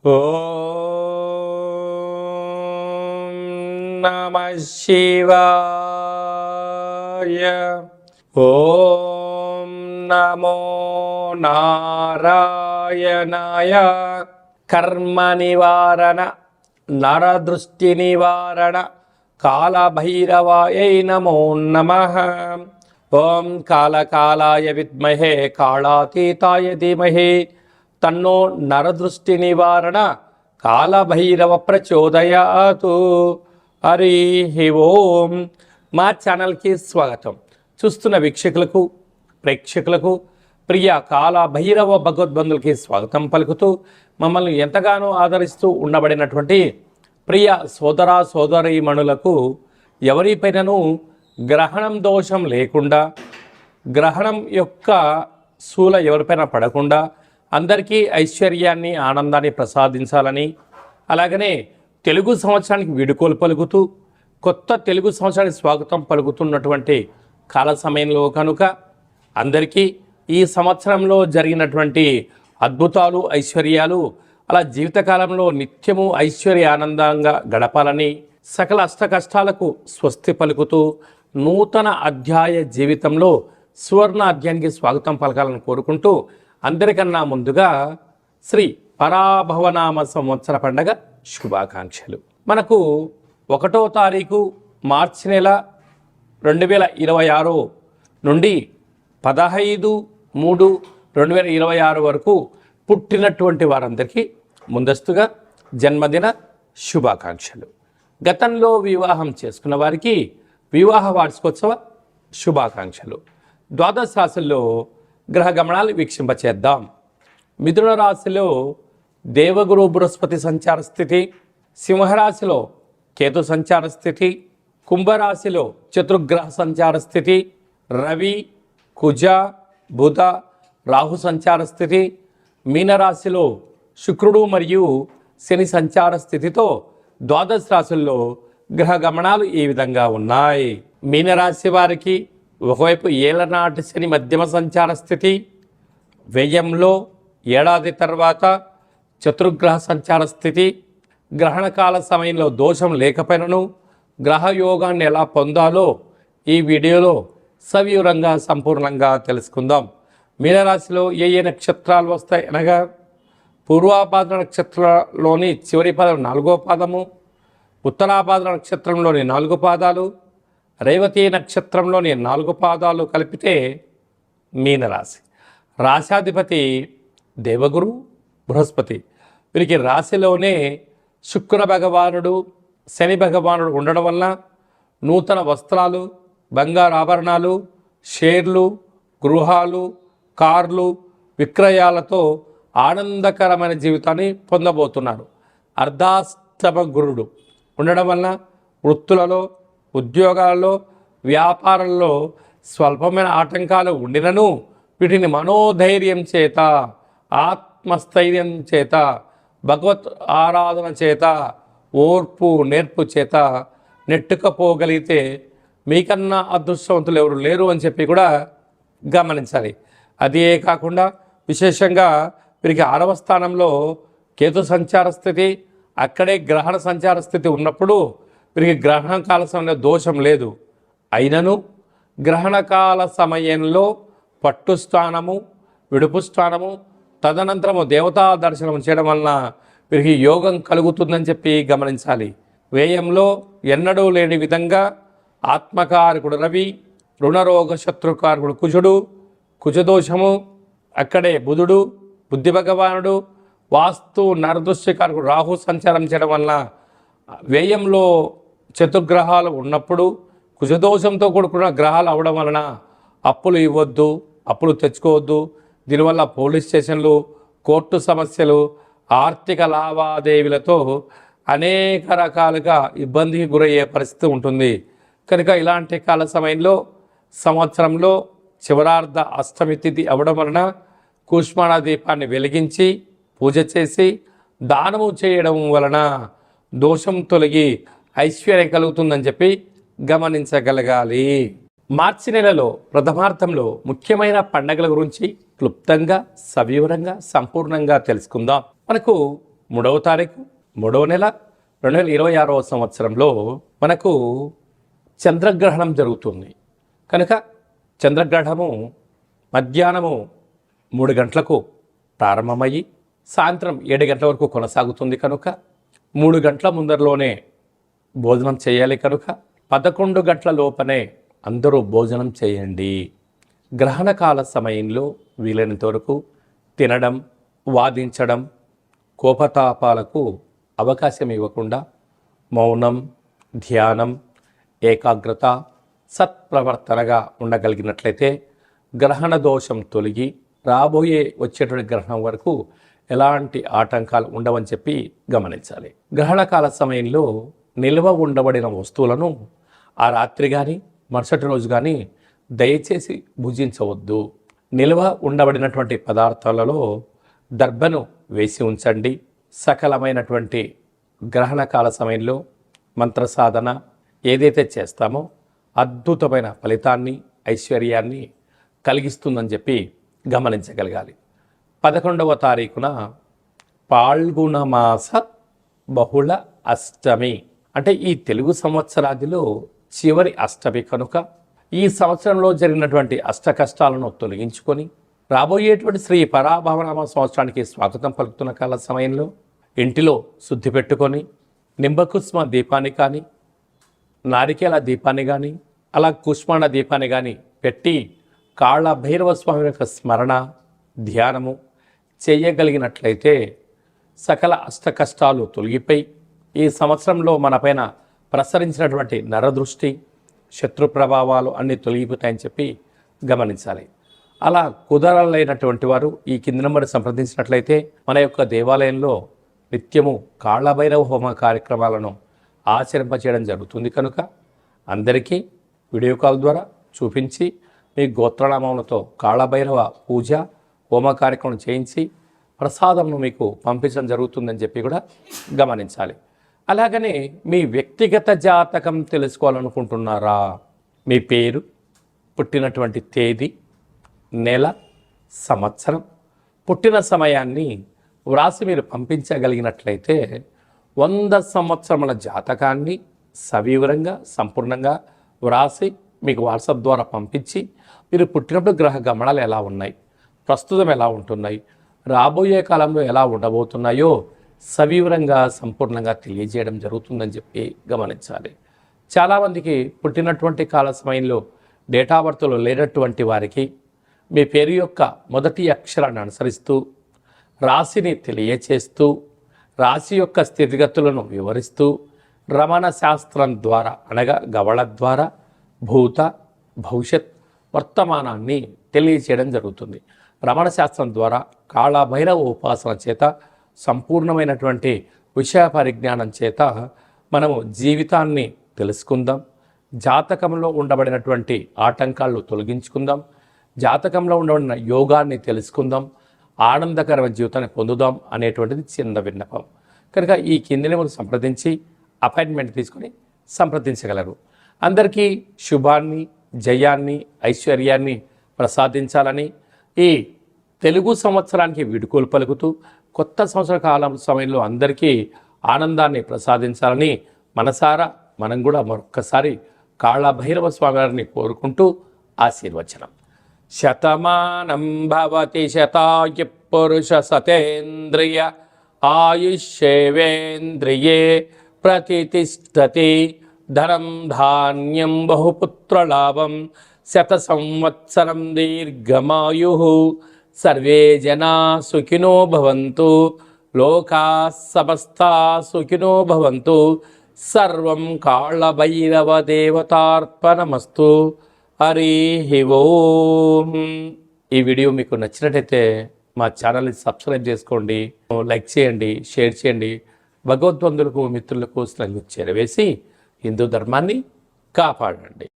ఓం నమః శివాయ. ఓం నమో నారాయణాయ. కర్మ నివారణ నరదృష్టి నివారణ కాళభైరవాయై నమో నమః. ఓం కాళకాలాయ విద్మహే కాళాతీతాయ ధీమహి తన్నో నరదృష్టి నివారణ కాళభైరవ ప్రచోదయాతు. హరి ఓం. మా ఛానల్కి స్వాగతం. చూస్తున్న వీక్షకులకు ప్రేక్షకులకు ప్రియ కాళభైరవ భగవద్బంధులకి స్వాగతం పలుకుతూ మమ్మల్ని ఎంతగానో ఆదరిస్తూ ఉండబడినటువంటి ప్రియ సోదర సోదరీమణులకు ఎవరిపైనను గ్రహణం దోషం లేకుండా, గ్రహణం యొక్క శూల ఎవరిపైన పడకుండా అందరికీ ఐశ్వర్యాన్ని ఆనందాన్ని ప్రసాదించాలని, అలాగనే తెలుగు సంవత్సరానికి వీడుకోలు పలుకుతూ కొత్త తెలుగు సంవత్సరానికి స్వాగతం పలుకుతున్నటువంటి కాల సమయంలో కనుక అందరికీ ఈ సంవత్సరంలో జరిగినటువంటి అద్భుతాలు ఐశ్వర్యాలు అలా జీవితకాలంలో నిత్యము ఐశ్వర్య ఆనందంగా గడపాలని, సకల అష్ట కష్టాలకు స్వస్తి పలుకుతూ నూతన అధ్యాయ జీవితంలో సువర్ణ అధ్యాయానికి స్వాగతం పలకాలని కోరుకుంటూ అందరికన్నా ముందుగా శ్రీ పరాభవనామ సంవత్సర పండగ శుభాకాంక్షలు. మనకు 1వ తారీఖు మార్చి నెల 2026 నుండి 15/3/2026 వరకు పుట్టినటువంటి వారందరికీ ముందస్తుగా జన్మదిన శుభాకాంక్షలు. గతంలో వివాహం చేసుకున్న వారికి వివాహ వార్షికోత్సవ శుభాకాంక్షలు. ద్వాదశ రాశుల్లో గ్రహ గమనాలు వీక్షింపచేద్దాం. మిథున రాశిలో దేవగురు బృహస్పతి సంచార స్థితి, సింహరాశిలో కేతు సంచార స్థితి, కుంభరాశిలో చతుర్గ్రహ సంచార స్థితి, రవి కుజ బుధ రాహు సంచార స్థితి, మీనరాశిలో శుక్రుడు మరియు శని సంచార స్థితితో ద్వాదశ రాశుల్లో గ్రహ గమనాలు ఈ విధంగా ఉన్నాయి. మీనరాశి వారికి ఒకవైపు ఏలనాటి శని మధ్యమ సంచార స్థితి, వ్యయంలో ఏడాది తర్వాత చతుర్గ్రహ సంచార స్థితి, గ్రహణకాల సమయంలో దోషం లేకపోయినను గ్రహయోగాన్ని ఎలా పొందాలో ఈ వీడియోలో సవివరంగా సంపూర్ణంగా తెలుసుకుందాం. మీనరాశిలో ఏ ఏ నక్షత్రాలు వస్తాయి అనగా పూర్వాభాద్ర నక్షత్రంలోని చివరి పాదం 4వ పాదము, ఉత్తరాభాద్ర నక్షత్రంలోని 4 పాదాలు, రేవతి నక్షత్రంలోని 4 పాదాలు కలిపితే మీనరాశి. రాశాధిపతి దేవగురు బృహస్పతి. వీరికి రాశిలోనే శుక్ర భగవానుడు శని భగవానుడు ఉండడం వల్ల నూతన వస్త్రాలు, బంగారు ఆభరణాలు, షేర్లు, గృహాలు, కార్లు విక్రయాలతో ఆనందకరమైన జీవితాన్ని పొందబోతున్నారు. అర్ధాష్టమ గురుడు ఉండడం వల్ల వృత్తులలో, ఉద్యోగాలలో, వ్యాపారంలో స్వల్పమైన ఆటంకాలు ఉండినను వీటిని మనోధైర్యం చేత, ఆత్మస్థైర్యం చేత, భగవత్ ఆరాధన చేత, ఓర్పు నేర్పు చేత నెట్టుకపోగలిగితే మీకన్నా అదృష్టవంతులు ఎవరు లేరు అని చెప్పి కూడా గమనించాలి. అదే కాకుండా విశేషంగా వీరికి 6వ స్థానంలో కేతు సంచార స్థితి, అక్కడే గ్రహణ సంచార స్థితి ఉన్నప్పుడు వీరికి గ్రహణకాల సమయంలో దోషం లేదు. అయినను గ్రహణకాల సమయంలో పట్టు స్థానము, విడుపు స్థానము, తదనంతరము దేవతా దర్శనం చేయడం వలన వీరికి యోగం కలుగుతుందని చెప్పి గమనించాలి. వ్యయంలో ఎన్నడూ లేని విధంగా ఆత్మకారకుడు రవి, రుణరోగ శత్రుకారకుడు కుజుడు, కుజదోషము, అక్కడే బుధుడు బుద్ధి భగవానుడు, వాస్తు నరదృష్టికారకుడు రాహు సంచారం చేయడం వలన వ్యయంలో చతుర్గ్రహాలు ఉన్నప్పుడు కుజదోషంతో కూడుకున్న గ్రహాలు అవడం వలన అప్పులు ఇవ్వద్దు, అప్పులు తెచ్చుకోవద్దు. దీనివల్ల పోలీస్ స్టేషన్లు, కోర్టు సమస్యలు, ఆర్థిక లావాదేవీలతో అనేక రకాలుగా ఇబ్బందికి గురయ్యే పరిస్థితి ఉంటుంది. కనుక ఇలాంటి కాల సమయంలో సంవత్సరంలో చివరార్ధ అష్టమి తిథి అవడం వలన కూష్మాణ దీపాన్ని వెలిగించి పూజ చేసి దానము చేయడం వలన దోషం తొలగి ఐశ్వర్యం కలుగుతుందని చెప్పి గమనించగలగాలి. మార్చి నెలలో ప్రథమార్థంలో ముఖ్యమైన పండగల గురించి క్లుప్తంగా సవివరంగా సంపూర్ణంగా తెలుసుకుందాం. మనకు 3వ తారీఖు 3వ నెల 2026వ సంవత్సరంలో మనకు చంద్రగ్రహణం జరుగుతుంది. కనుక చంద్రగ్రహణము మధ్యాహ్నము 3 గంటలకు ప్రారంభమయ్యి సాయంత్రం 7 గంటల వరకు కొనసాగుతుంది. కనుక 3 గంటల ముందరలోనే భోజనం చేయాలి. కనుక 11 గంటల లోపనే అందరూ భోజనం చేయండి. గ్రహణ కాల సమయంలో వీలైనంత వరకు తినడం, వాదించడం, కోపతాపాలకు అవకాశం ఇవ్వకుండా మౌనం, ధ్యానం, ఏకాగ్రత, సత్ప్రవర్తనగా ఉండగలిగినట్లయితే గ్రహణ దోషం తొలగి రాబోయే వచ్చేటువంటి గ్రహణం వరకు ఎలాంటి ఆటంకాలు ఉండవని చెప్పి గమనించాలి. గ్రహణ కాల సమయంలో నిల్వ ఉండబడిన వస్తువులను ఆ రాత్రి కానీ మరుసటి రోజు కానీ దయచేసి భుజించవద్దు. నిల్వ ఉండబడినటువంటి పదార్థాలలో దర్భను వేసి ఉంచండి. సకలమైనటువంటి గ్రహణ కాల సమయంలో మంత్ర సాధన ఏదైతే చేస్తామో అద్భుతమైన ఫలితాన్ని, ఐశ్వర్యాన్ని కలిగిస్తుందని చెప్పి గమనించగలగాలి. 11వ తారీఖున పాల్గొన మాస బహుళ అష్టమి, అంటే ఈ తెలుగు సంవత్సరాదిలో చివరి అష్టమి కనుక ఈ సంవత్సరంలో జరిగినటువంటి అష్ట కష్టాలను తొలగించుకొని రాబోయేటువంటి శ్రీ పరాభవనామ సంవత్సరానికి స్వాగతం పలుకుతున్న కాల సమయంలో ఇంటిలో శుద్ధి పెట్టుకొని నింబకుస్మ దీపాన్ని కానీ, నారికేల దీపాన్ని కానీ, అలా కుష్మాండ దీపాన్ని కానీ పెట్టి కాళ్ళ భైరవ స్వామి యొక్క స్మరణ, ధ్యానము చేయగలిగినట్లయితే సకల అష్ట కష్టాలు తొలగిపోయి ఈ సంవత్సరంలో మనపైన ప్రసరించినటువంటి నరదృష్టి, శత్రు ప్రభావాలు అన్నీ తొలగిపోతాయని చెప్పి గమనించాలి. అలా కుదరలేనటువంటి వారు ఈ కింది నెంబర్ సంప్రదించినట్లయితే మన యొక్క దేవాలయంలో నిత్యము కాళ్ళభైరవ హోమ కార్యక్రమాలను ఆచరింపచేయడం జరుగుతుంది. కనుక అందరికీ వీడియో కాల్ ద్వారా చూపించి మీ గోత్రనామములతో కాళ్ళభైరవ పూజ హోమ కార్యక్రమం చేయించి ప్రసాదంను మీకు పంపించడం జరుగుతుందని చెప్పి కూడా గమనించాలి. అలాగనే మీ వ్యక్తిగత జాతకం తెలుసుకోవాలనుకుంటున్నారా? మీ పేరు, పుట్టినటువంటి తేదీ, నెల, సంవత్సరం, పుట్టిన సమయాన్ని వ్రాసి మీరు పంపించగలిగినట్లయితే 100 సంవత్సరముల జాతకాన్ని సవివరంగా సంపూర్ణంగా వ్రాసి మీకు వాట్సాప్ ద్వారా పంపించి మీరు పుట్టినప్పుడు గ్రహ గమనాలు ఎలా ఉన్నాయి, ప్రస్తుతం ఎలా ఉంటున్నాయి, రాబోయే కాలంలో ఎలా ఉండబోతున్నాయో సవివరంగా సంపూర్ణంగా తెలియజేయడం జరుగుతుందని చెప్పి గమనించాలి. చాలామందికి పుట్టినటువంటి కాల సమయంలో డేటా బర్త్లో లేనటువంటి వారికి మీ పేరు యొక్క మొదటి అక్షరాన్ని అనుసరిస్తూ రాశిని తెలియచేస్తూ రాశి యొక్క స్థితిగతులను వివరిస్తూ రమణ శాస్త్రం ద్వారా అనగా గవళ ద్వారా భూత, భవిష్యత్, వర్తమానాన్ని తెలియచేయడం జరుగుతుంది. రమణ శాస్త్రం ద్వారా కాళభైరవ ఉపాసన చేత సంపూర్ణమైనటువంటి విషయ పరిజ్ఞానం చేత మనము జీవితాన్ని తెలుసుకుందాం. జాతకంలో ఉండబడినటువంటి ఆటంకాలను తొలగించుకుందాం. జాతకంలో ఉండబడిన యోగాన్ని తెలుసుకుందాం. ఆనందకరమైన జీవితాన్ని పొందుదాం అనేటువంటిది చిన్న విన్నపం. కనుక ఈ కింది నెంబర్ సంప్రదించి అపాయింట్మెంట్ తీసుకొని సంప్రదించగలరు. అందరికీ శుభాన్ని, జయాన్ని, ఐశ్వర్యాన్ని ప్రసాదించాలని ఈ తెలుగు సంవత్సరానికి వీడుకోలు పలుకుతూ కొత్త సంవత్సర కాలం సమయంలో అందరికీ ఆనందాన్ని ప్రసాదించాలని మనసారా మనం కూడా మరొక్కసారి కాళభైరవ స్వామి వారిని కోరుకుంటూ ఆశీర్వచనం. శతమానం భవతి శతాయ పురుష సతేంద్రియ ఆయుష్యేవేంద్రియే ప్రతితిష్టతి ధనం ధాన్యం బహుపుత్రలాభం శత సంవత్సరం దీర్ఘమాయు సర్వే జనా సుఖినో భవంతు లోకా సమస్తా సుఖినో భవంతు సర్వం కాళభైరవ దేవతార్పణమస్తు. హరి ఓం. ఈ వీడియో మీకు నచ్చినట్టయితే మా ఛానల్ని సబ్స్క్రైబ్ చేసుకోండి, లైక్ చేయండి, షేర్ చేయండి. భగవద్బంధులకు, మిత్రులకు స్నేహితులకు చేరవేసి హిందూ ధర్మాన్ని కాపాడండి.